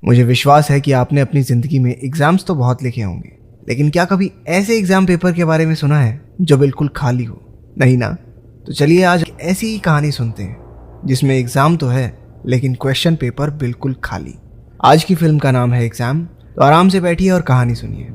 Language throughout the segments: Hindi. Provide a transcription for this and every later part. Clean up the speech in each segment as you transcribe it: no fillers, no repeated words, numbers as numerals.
मुझे विश्वास है कि आपने अपनी ज़िंदगी में एग्ज़ाम्स तो बहुत लिखे होंगे, लेकिन क्या कभी ऐसे एग्ज़ाम पेपर के बारे में सुना है जो बिल्कुल खाली हो? नहीं ना? तो चलिए आज ऐसी ही कहानी सुनते हैं जिसमें एग्ज़ाम तो है लेकिन क्वेश्चन पेपर बिल्कुल खाली। आज की फिल्म का नाम है एग्ज़ाम, तो आराम से बैठिए और कहानी सुनिए।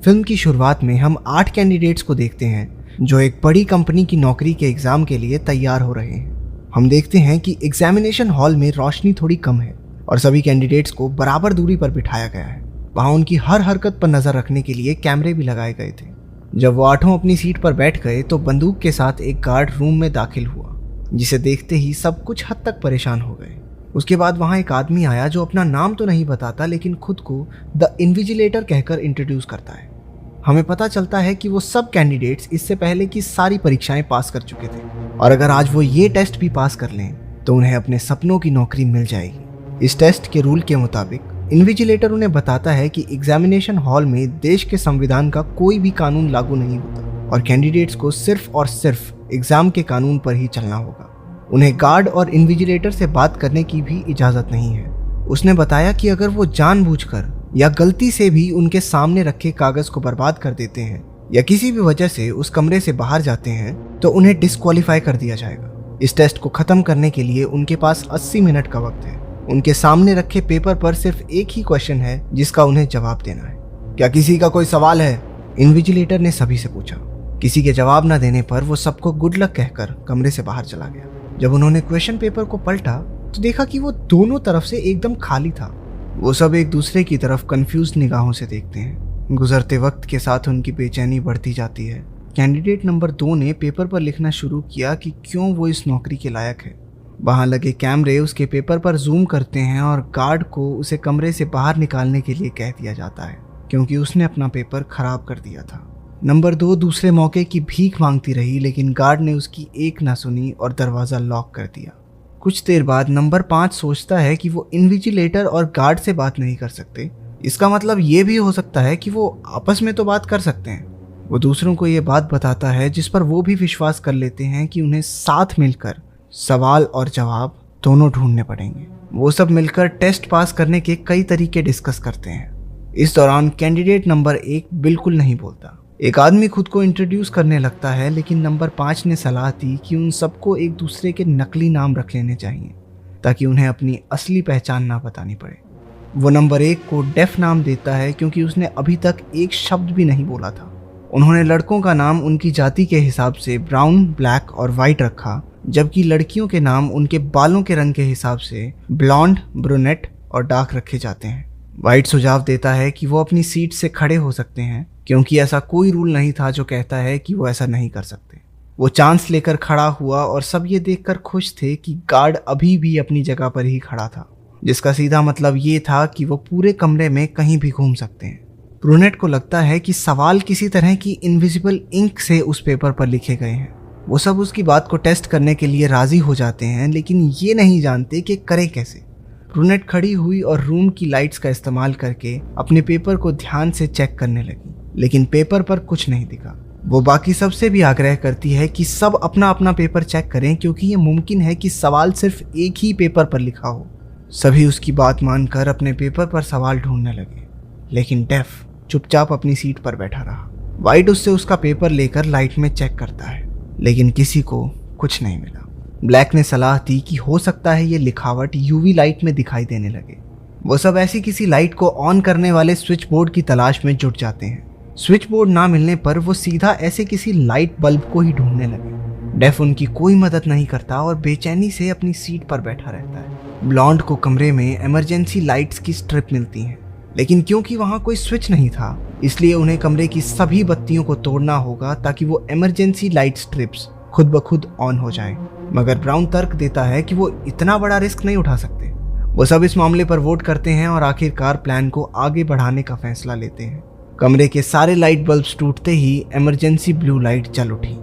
फिल्म की शुरुआत में हम 8 कैंडिडेट्स को देखते हैं जो एक बड़ी कंपनी की नौकरी के एग्ज़ाम के लिए तैयार हो रहे हैं। हम देखते हैं कि एग्जामिनेशन हॉल में रोशनी थोड़ी कम है और सभी कैंडिडेट्स को बराबर दूरी पर बिठाया गया है। वहाँ उनकी हर हरकत पर नज़र रखने के लिए कैमरे भी लगाए गए थे। जब वो 8 अपनी सीट पर बैठ गए तो बंदूक के साथ एक गार्ड रूम में दाखिल हुआ, जिसे देखते ही सब कुछ हद तक परेशान हो गए। उसके बाद वहाँ एक आदमी आया जो अपना नाम तो नहीं बताता लेकिन खुद को द इन्विजिलेटर कहकर इंट्रोड्यूस करता है। हमें पता चलता है कि वो सब कैंडिडेट्स इससे पहले की सारी परीक्षाएं पास कर चुके थे और अगर आज वो ये टेस्ट भी पास कर लें तो उन्हें अपने सपनों की नौकरी मिल जाएगी। इस टेस्ट के रूल के मुताबिक इन्विजिलेटर उन्हें बताता है कि एग्जामिनेशन हॉल में देश के संविधान का कोई भी कानून लागू नहीं होता और कैंडिडेट्स को सिर्फ और सिर्फ एग्जाम के कानून पर ही चलना होगा। उन्हें गार्ड और इन्विजिलेटर से बात करने की भी इजाज़त नहीं है। उसने बताया कि अगर वो जानबूझकर या गलती से भी उनके सामने रखे कागज़ को बर्बाद कर देते हैं या किसी भी वजह से उस कमरे से बाहर जाते हैं तो उन्हें डिस्क्वालीफाई कर दिया जाएगा। इस टेस्ट को ख़त्म करने के लिए उनके पास 80 मिनट का वक्त है। उनके सामने रखे पेपर पर सिर्फ एक ही क्वेश्चन है जिसका उन्हें जवाब देना है। क्या किसी का कोई सवाल है? इन्विजिलेटर ने सभी से पूछा। किसी के जवाब न देने पर वो सबको गुड लक कहकर कमरे से बाहर चला गया। जब उन्होंने क्वेश्चन पेपर को पलटा तो देखा कि वो दोनों तरफ से एकदम खाली था। वो सब एक दूसरे की तरफ कंफ्यूज निगाहों से देखते हैं। गुजरते वक्त के साथ उनकी बेचैनी बढ़ती जाती है। कैंडिडेट नंबर 2 ने पेपर पर लिखना शुरू किया कि क्यों वो इस नौकरी के लायक है। वहाँ लगे कैमरे उसके पेपर पर जूम करते हैं और गार्ड को उसे कमरे से बाहर निकालने के लिए कह दिया जाता है क्योंकि उसने अपना पेपर खराब कर दिया था। नंबर 2 दूसरे मौके की भीख मांगती रही लेकिन गार्ड ने उसकी एक ना सुनी और दरवाज़ा लॉक कर दिया। कुछ देर बाद नंबर 5 सोचता है कि वो इन्विजिलेटर और गार्ड से बात नहीं कर सकते। इसका मतलब ये भी हो सकता है कि वो आपस में तो बात कर सकते हैं। वो दूसरों को ये बात बताता है जिस पर वो भी विश्वास कर लेते हैं कि उन्हें साथ मिलकर सवाल और जवाब दोनों ढूंढने पड़ेंगे। वो सब मिलकर टेस्ट पास करने के कई तरीके डिस्कस करते हैं। इस दौरान कैंडिडेट नंबर 1 बिल्कुल नहीं बोलता। एक आदमी खुद को इंट्रोड्यूस करने लगता है लेकिन नंबर 5 ने सलाह दी कि उन सबको एक दूसरे के नकली नाम रख लेने चाहिए ताकि उन्हें अपनी असली पहचान ना बतानी पड़े। वो नंबर 1 को डेफ नाम देता है क्योंकि उसने अभी तक एक शब्द भी नहीं बोला था। उन्होंने लड़कों का नाम उनकी जाति के हिसाब से ब्राउन, ब्लैक और वाइट रखा, जबकि लड़कियों के नाम उनके बालों के रंग के हिसाब से ब्लॉन्ड, ब्रूनेट और डार्क रखे जाते हैं। वाइट सुझाव देता है कि वो अपनी सीट से खड़े हो सकते हैं क्योंकि ऐसा कोई रूल नहीं था जो कहता है कि वो ऐसा नहीं कर सकते। वो चांस लेकर खड़ा हुआ और सब ये देखकर खुश थे कि गार्ड अभी भी अपनी जगह पर ही खड़ा था, जिसका सीधा मतलब ये था कि वो पूरे कमरे में कहीं भी घूम सकते हैं। ब्रूनेट को लगता है कि सवाल किसी तरह की इनविजिबल इंक से उस पेपर पर लिखे गए हैं। वो सब उसकी बात को टेस्ट करने के लिए राजी हो जाते हैं लेकिन ये नहीं जानते कि करे कैसे। ब्रूनेट खड़ी हुई और रूम की लाइट्स का इस्तेमाल करके अपने पेपर को ध्यान से चेक करने लगी लेकिन पेपर पर कुछ नहीं दिखा। वो बाकी सबसे भी आग्रह करती है कि सब अपना अपना पेपर चेक करें क्योंकि ये मुमकिन है कि सवाल सिर्फ एक ही पेपर पर लिखा हो। सभी उसकी बात मानकर अपने पेपर पर सवाल ढूंढने लगे लेकिन डेफ चुपचाप अपनी सीट पर बैठा रहा। वाइट उससे उसका पेपर लेकर लाइट में चेक करता है लेकिन किसी को कुछ नहीं मिला। ब्लैक ने सलाह दी कि हो सकता है ये लिखावट यूवी लाइट में दिखाई देने लगे। वो सब ऐसी किसी लाइट को ऑन करने वाले स्विच बोर्ड की तलाश में जुट जाते हैं। स्विच बोर्ड ना मिलने पर वो सीधा ऐसे किसी लाइट बल्ब को ही ढूंढने लगे। डेफ उनकी कोई मदद नहीं करता और बेचैनी से अपनी सीट पर बैठा रहता है। ब्लॉन्ड को कमरे में इमरजेंसी लाइट्स की स्ट्रिप मिलती हैं लेकिन क्योंकि वहाँ कोई स्विच नहीं था इसलिए उन्हें कमरे की सभी बत्तियों को तोड़ना होगा ताकि वो इमरजेंसी लाइट स्ट्रिप्स खुद ब खुद ऑन हो जाएं। मगर ब्राउन तर्क देता है कि वो इतना बड़ा रिस्क नहीं उठा सकते। वो सब इस मामले पर वोट करते हैं और आखिरकार प्लान को आगे बढ़ाने का फैसला लेते हैं। कमरे के सारे लाइट बल्ब्स टूटते ही इमरजेंसी ब्लू लाइट जल उठी।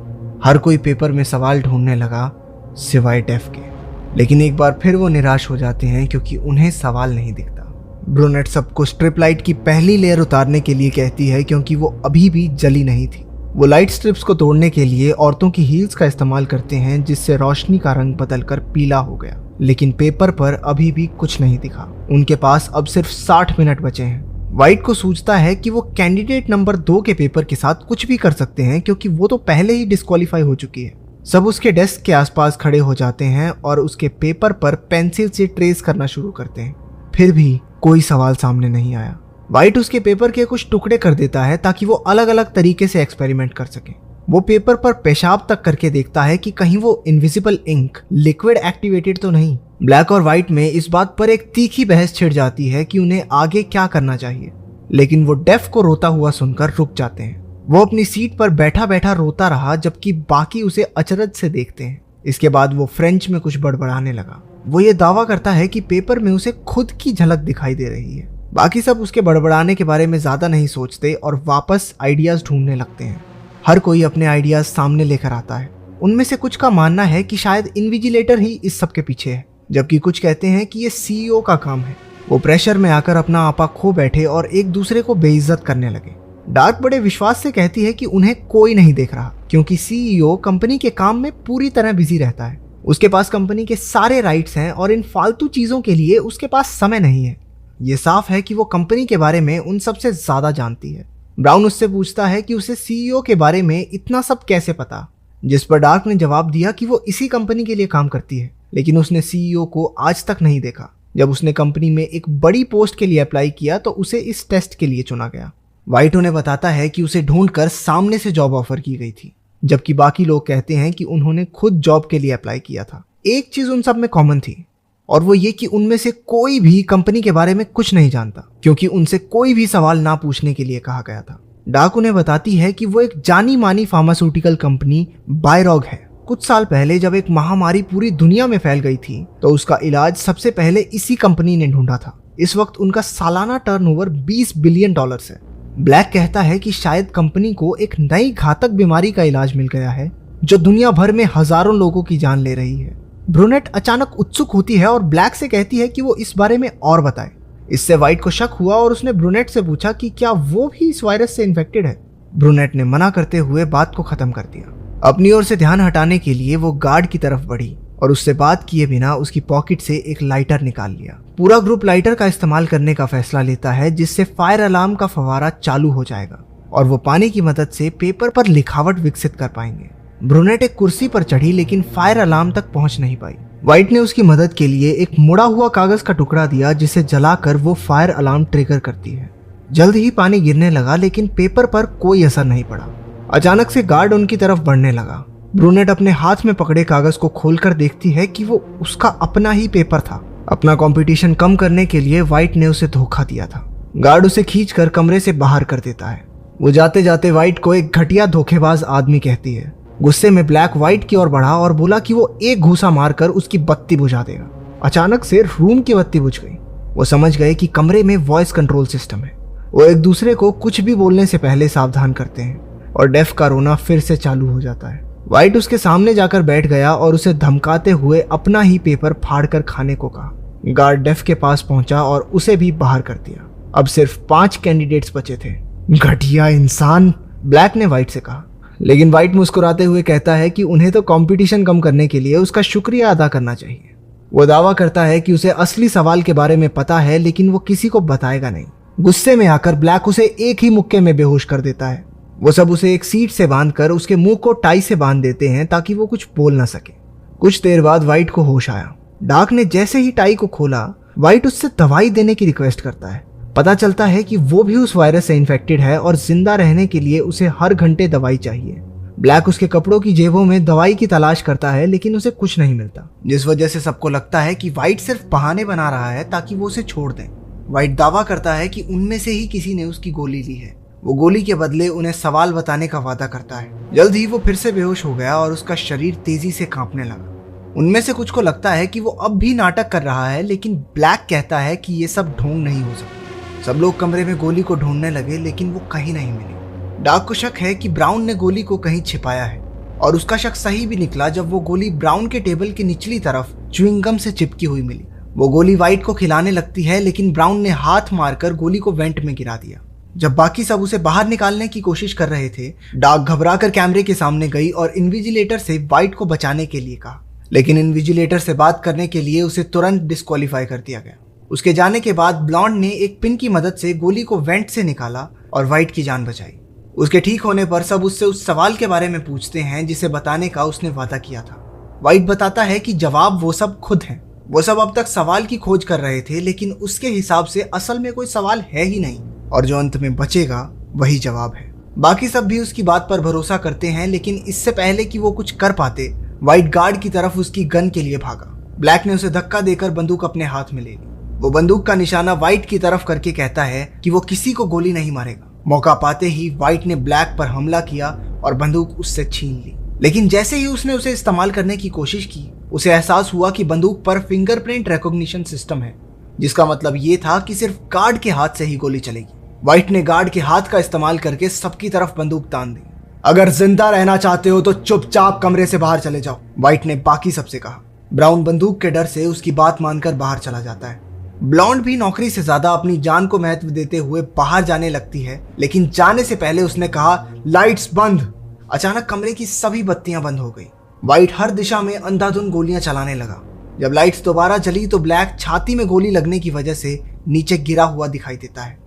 हर कोई पेपर में सवाल ढूंढने लगा सिवाय डेफ के, लेकिन एक बार फिर वो निराश हो जाते हैं क्योंकि उन्हें सवाल नहीं दिखता। ब्रूनेट सबको स्ट्रिप लाइट की पहली लेयर उतारने के लिए कहती है क्योंकि वो अभी भी जली नहीं थी। वो लाइट स्ट्रिप्स को तोड़ने के लिए औरतों की हील्स का इस्तेमाल करते हैं, जिससे रोशनी का रंग बदलकर पीला हो गया। लेकिन पेपर पर अभी भी कुछ नहीं दिखा। उनके पास अब सिर्फ 60 मिनट बचे हैं। वाइट को सूझता है कि वो कैंडिडेट नंबर 2 के पेपर के साथ कुछ भी कर सकते हैं, क्योंकि वो तो पहले ही डिस्क्वालीफाई हो चुकी है। सब उसके डेस्क के आसपास खड़े हो जाते हैं और उसके पेपर पर पेंसिल से ट्रेस करना शुरू करते हैं। फिर भी कोई सवाल सामने नहीं आया। वाइट उसके पेपर के कुछ टुकड़े कर देता है ताकि वो अलग अलग तरीके से एक्सपेरिमेंट कर सके। वो पेपर पर पेशाब तक करके देखता है कि कहीं वो इनविजिबल इंक लिक्विड एक्टिवेटेड तो नहीं। ब्लैक और व्हाइट में इस बात पर एक तीखी बहस छिड़ जाती है कि उन्हें आगे क्या करना चाहिए, लेकिन वो डेफ को रोता हुआ सुनकर रुक जाते हैं। वो अपनी सीट पर बैठा बैठा रोता रहा, जबकि बाकी उसे अचरज से देखते हैं। इसके बाद वो फ्रेंच में कुछ बड़बड़ाने लगा। वो ये दावा करता है कि पेपर में उसे खुद की झलक दिखाई दे रही है। बाकी सब उसके बड़बड़ाने के बारे में ज्यादा नहीं सोचते और वापस आइडियाज ढूंढने लगते हैं। हर कोई अपने आइडियाज सामने लेकर आता है। उनमें से कुछ का मानना है कि शायद इन्विजिलेटर ही इस सब के पीछे है, जबकि कुछ कहते हैं कि ये सीईओ का काम है। वो प्रेशर में आकर अपना आपा खो बैठे और एक दूसरे को बेइज्जत करने लगे। डार्क बड़े विश्वास से कहती है कि उन्हें कोई नहीं देख रहा, क्योंकि सीईओ कंपनी के काम में पूरी तरह बिजी रहता है। उसके पास कंपनी के सारे राइट्स हैं और इन फालतू चीजों के लिए उसके पास समय नहीं है। ये साफ है कि वो कंपनी के बारे में उन सबसे ज्यादा जानती है। ब्राउन उससे पूछता है कि उसे सीईओ के बारे में इतना सब कैसे पता, जिस पर डार्क ने जवाब दिया कि वो इसी कंपनी के लिए काम करती है, लेकिन उसने सीईओ को आज तक नहीं देखा। जब उसने कंपनी में एक बड़ी पोस्ट के लिए अप्लाई किया तो उसे इस टेस्ट के लिए चुना गया। व्हाइट उन्हें बताता है कि उसे ढूंढकर सामने से जॉब ऑफर की गई थी, जबकि बाकी लोग कहते हैं कि उन्होंने खुद जॉब के लिए अप्लाई किया था। एक चीज उन सब में कॉमन थी, और वो ये कि उनमें से कोई भी कंपनी के बारे में कुछ नहीं जानता, क्योंकि उनसे कोई भी सवाल ना पूछने के लिए कहा गया था। डार्क उन्हें बताती है कि वो एक जानी मानी फार्मास्यूटिकल कंपनी बायरॉग है। कुछ साल पहले जब एक महामारी पूरी दुनिया में फैल गई थी, तो उसका इलाज सबसे पहले इसी कंपनी ने ढूंढा था। इस वक्त उनका सालाना टर्नओवर $20 बिलियन है। ब्लैक कहता है कि शायद कंपनी को एक नई घातक बीमारी का इलाज मिल गया है, जो दुनिया भर में हजारों लोगों की जान ले रही है। ब्रूनेट अचानक उत्सुक होती है और ब्लैक से कहती है कि वो इस बारे में और बताए। इससे व्हाइट को शक हुआ और उसने ब्रूनेट से पूछा कि क्या वो भी इस वायरस से इन्फेक्टेड है। ब्रूनेट ने मना करते हुए बात को खत्म कर दिया। अपनी ओर से ध्यान हटाने के लिए वो गार्ड की तरफ बढ़ी और उससे बात किए बिना उसकी पॉकेट से एक लाइटर निकाल लिया। पूरा ग्रुप लाइटर का इस्तेमाल करने का फैसला लेता है, जिससे फायर अलार्म का फवारा चालू हो जाएगा और वो पानी की मदद से पेपर पर लिखावट विकसित कर पाएंगे। ब्रूनेट एक कुर्सी पर चढ़ी, लेकिन फायर अलार्म तक पहुंच नहीं पाई। व्हाइट ने उसकी मदद के लिए एक मुड़ा हुआ कागज का टुकड़ा दिया, जिसे जलाकर वो फायर अलार्म ट्रिगर करती है। जल्द ही पानी गिरने लगा, लेकिन पेपर पर कोई असर नहीं पड़ा। अचानक से गार्ड उनकी तरफ बढ़ने लगा। ब्रूनेट अपने हाथ में पकड़े कागज को खोलकर देखती है कि वो उसका अपना ही पेपर था। अपना कंपटीशन कम करने के लिए व्हाइट ने उसे धोखा दिया था। गार्ड उसे खींचकर कमरे से बाहर कर देता है। वो जाते जाते व्हाइट को एक घटिया धोखेबाज आदमी कहती है। गुस्से में ब्लैक व्हाइट की ओर बढ़ा और बोला कि वो एक घूसा मारकर उसकी बत्ती बुझा देगा। अचानक से रूम की बत्ती बुझ गई। वो समझ गए कि कमरे में वॉइस कंट्रोल सिस्टम है। वो एक दूसरे को कुछ भी बोलने से पहले सावधान करते हैं और डेफ का रोना फिर से चालू हो जाता है। व्हाइट उसके सामने जाकर बैठ गया और उसे धमकाते हुए अपना ही पेपर फाड़कर खाने को कहा। गार्ड डेफ के पास पहुंचा और उसे भी बाहर कर दिया। अब सिर्फ 5 कैंडिडेट्स बचे थे। घटिया इंसान, ब्लैक ने व्हाइट से कहा। लेकिन व्हाइट मुस्कुराते हुए कहता है कि उन्हें तो कंपटीशन कम करने के लिए उसका शुक्रिया अदा करना चाहिए। वो दावा करता है कि उसे असली सवाल के बारे में पता है, लेकिन वो किसी को बताएगा नहीं। गुस्से में आकर ब्लैक उसे एक ही मुक्के में बेहोश कर देता है। वो सब उसे एक सीट से बांधकर उसके मुंह को टाई से बांध देते हैं ताकि वो कुछ बोल ना सके। कुछ देर बाद व्हाइट को होश आया। डार्क ने जैसे ही टाई को खोला, व्हाइट उससे दवाई देने की रिक्वेस्ट करता है। पता चलता है कि वो भी उस वायरस से इन्फेक्टेड है और जिंदा रहने के लिए उसे हर घंटे दवाई चाहिए। ब्लैक उसके कपड़ों की जेबों में दवाई की तलाश करता है, लेकिन उसे कुछ नहीं मिलता, जिस वजह से सबको लगता है कि व्हाइट सिर्फ बहाने बना रहा है ताकि वो उसे छोड़ दें। व्हाइट दावा करता है कि उनमें से ही किसी ने उसकी गोली ली है। वो गोली के बदले उन्हें सवाल बताने का वादा करता है। जल्द ही वो फिर से बेहोश हो गया और उसका शरीर तेजी से कांपने लगा। उनमें से कुछ को लगता है कि वो अब भी नाटक कर रहा है, लेकिन ब्लैक कहता है कि ये सब ढोंग नहीं हो सकता। सब लोग कमरे में गोली को ढूंढने लगे, लेकिन वो कहीं नहीं मिली। डार्क को शक है कि ब्राउन ने गोली को कहीं छिपाया है, और उसका शक सही भी निकला जब वो गोली ब्राउन के टेबल की निचली तरफ च्युइंगम से चिपकी हुई मिली। वो गोली व्हाइट को खिलाने लगती है, लेकिन ब्राउन ने हाथ मारकर गोली को वेंट में गिरा दिया। जब बाकी सब उसे बाहर निकालने की कोशिश कर रहे थे, डार्क घबराकर कैमरे के सामने गई और इन्विजिलेटर से वाइट को बचाने के लिए कहा, लेकिन इन्विजिलेटर से बात करने के लिए उसे तुरंत डिस्क्वालीफाई कर दिया गया। उसके जाने के बाद ब्लॉन्ड ने एक पिन की मदद से गोली को वेंट से निकाला और वाइट की जान बचाई। उसके ठीक होने पर सब उससे उस सवाल के बारे में पूछते हैं जिसे बताने का उसने वादा किया था। वाइट बताता है कि जवाब वो सब खुद हैं। वो सब अब तक सवाल की खोज कर रहे थे, लेकिन उसके हिसाब से असल में कोई सवाल है ही नहीं और जो अंत में बचेगा वही जवाब है। बाकी सब भी उसकी बात पर भरोसा करते हैं, लेकिन इससे पहले कि वो कुछ कर पाते, वाइट गार्ड की तरफ उसकी गन के लिए भागा। ब्लैक ने उसे धक्का देकर बंदूक अपने हाथ में ले ली। वो बंदूक का निशाना वाइट की तरफ करके कहता है कि वो किसी को गोली नहीं मारेगा। मौका पाते ही वाइट ने ब्लैक पर हमला किया और बंदूक उससे छीन ली, लेकिन जैसे ही उसने उसे इस्तेमाल करने की कोशिश की, उसे एहसास हुआ कि बंदूक पर फिंगरप्रिंट रिकॉग्निशन सिस्टम है, जिसका मतलब ये था कि सिर्फ गार्ड के हाथ से ही गोली चलेगी। वाइट ने गार्ड के हाथ का इस्तेमाल करके सबकी तरफ बंदूक तान दी। अगर जिंदा रहना चाहते हो तो चुपचाप कमरे से बाहर चले जाओ, वाइट ने बाकी सबसे कहा। ब्राउन बंदूक के डर से उसकी बात मानकर बाहर चला जाता है। ब्लॉन्ड भी नौकरी से ज्यादा अपनी जान को महत्व देते हुए बाहर जाने लगती है, लेकिन जाने से पहले उसने कहा, लाइट्स बंद। अचानक कमरे की सभी बत्तियां बंद हो गई। वाइट हर दिशा में अंधाधुंध गोलियां चलाने लगा। जब लाइट्स दोबारा जली तो ब्लैक छाती में गोली लगने की वजह से नीचे गिरा हुआ दिखाई देता है।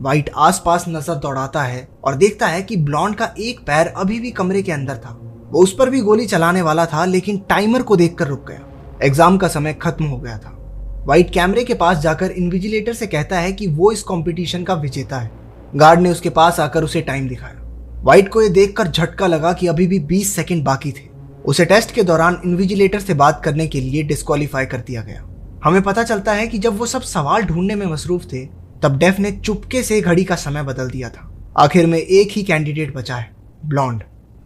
वाइट आसपास नजर दौड़ाता है और देखता है कि ब्लॉन्ड का एक पैर अभी भी कमरे के अंदर था। वो उस पर भी गोली चलाने वाला था, लेकिन टाइमर को देखकर रुक गया। एग्जाम का समय खत्म हो गया था। वाइट कैमरे के पास जाकर इन्विजिलेटर से कहता है कि वो इस कंपटीशन का विजेता है। गार्ड ने उसके पास आकर उसे टाइम दिखाया। वाइट को यह देखकर झटका लगा कि अभी भी 20 सेकंड बाकी थे। उसे टेस्ट के दौरान इन्विजिलेटर से बात करने के लिए डिस्क्वालीफाई कर दिया गया। हमें पता चलता है कि जब वो सब सवाल ढूंढने में मसरूफ थे, तब डेफ ने चुपके से घड़ी का समय बदल दिया था। आखिर में एक ही कैंडिडेट बचा है, ब्लॉन्ड।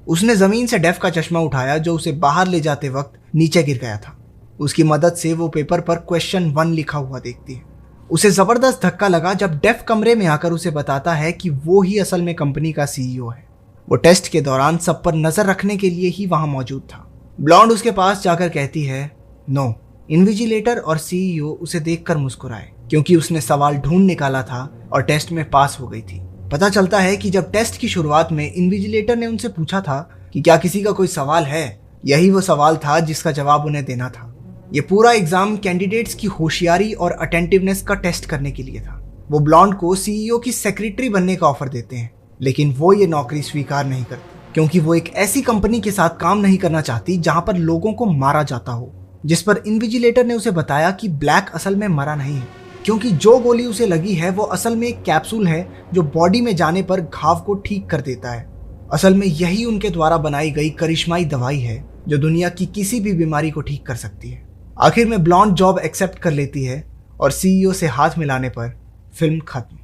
उसने जमीन से डेफ का चश्मा उठाया जो उसे बाहर ले जाते वक्त नीचे गिर गया था। उसकी मदद से वो पेपर पर क्वेश्चन 1 लिखा हुआ देखती है। उसे जबरदस्त धक्का लगा जब डेफ कमरे में आकर उसे बताता है कि वो ही असल में कंपनी का सीईओ है। वो टेस्ट के दौरान सब पर नजर रखने के लिए ही वहां मौजूद था। ब्लॉन्ड उसके पास जाकर कहती है, नो। इन्विजिलेटर और सीईओ उसे देखकर मुस्कुराए, क्योंकि उसने सवाल ढूंढ निकाला था और टेस्ट में पास हो गई थी। पता चलता है कि जब टेस्ट की शुरुआत में इन्विजिलेटर ने उनसे पूछा था कि क्या किसी का कोई सवाल है, यही वो सवाल था जिसका जवाब उन्हें देना था। ये पूरा एग्जाम कैंडिडेट्स की होशियारी और अटेंटिवनेस का टेस्ट करने के लिए था। वो ब्लॉन्ड को सीईओ की सेक्रेटरी बनने का ऑफर देते हैं, लेकिन वो ये नौकरी स्वीकार नहीं करती, क्योंकि वो एक ऐसी कंपनी के साथ काम नहीं करना चाहती जहां पर लोगों को मारा जाता हो। जिस पर इन्विजिलेटर ने उसे बताया कि ब्लैक असल में मरा नहीं है, क्योंकि जो गोली उसे लगी है वो असल में एक कैप्सूल है जो बॉडी में जाने पर घाव को ठीक कर देता है। असल में यही उनके द्वारा बनाई गई करिश्माई दवाई है जो दुनिया की किसी भी बीमारी को ठीक कर सकती है। आखिर में ब्लॉन्ड जॉब एक्सेप्ट कर लेती है और सीईओ से हाथ मिलाने पर फिल्म खत्म।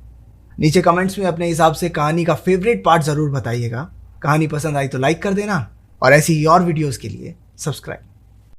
नीचे कमेंट्स में अपने हिसाब से कहानी का फेवरेट पार्ट जरूर बताइएगा। कहानी पसंद आई तो लाइक कर देना और ऐसी ही और वीडियोस के लिए सब्सक्राइब।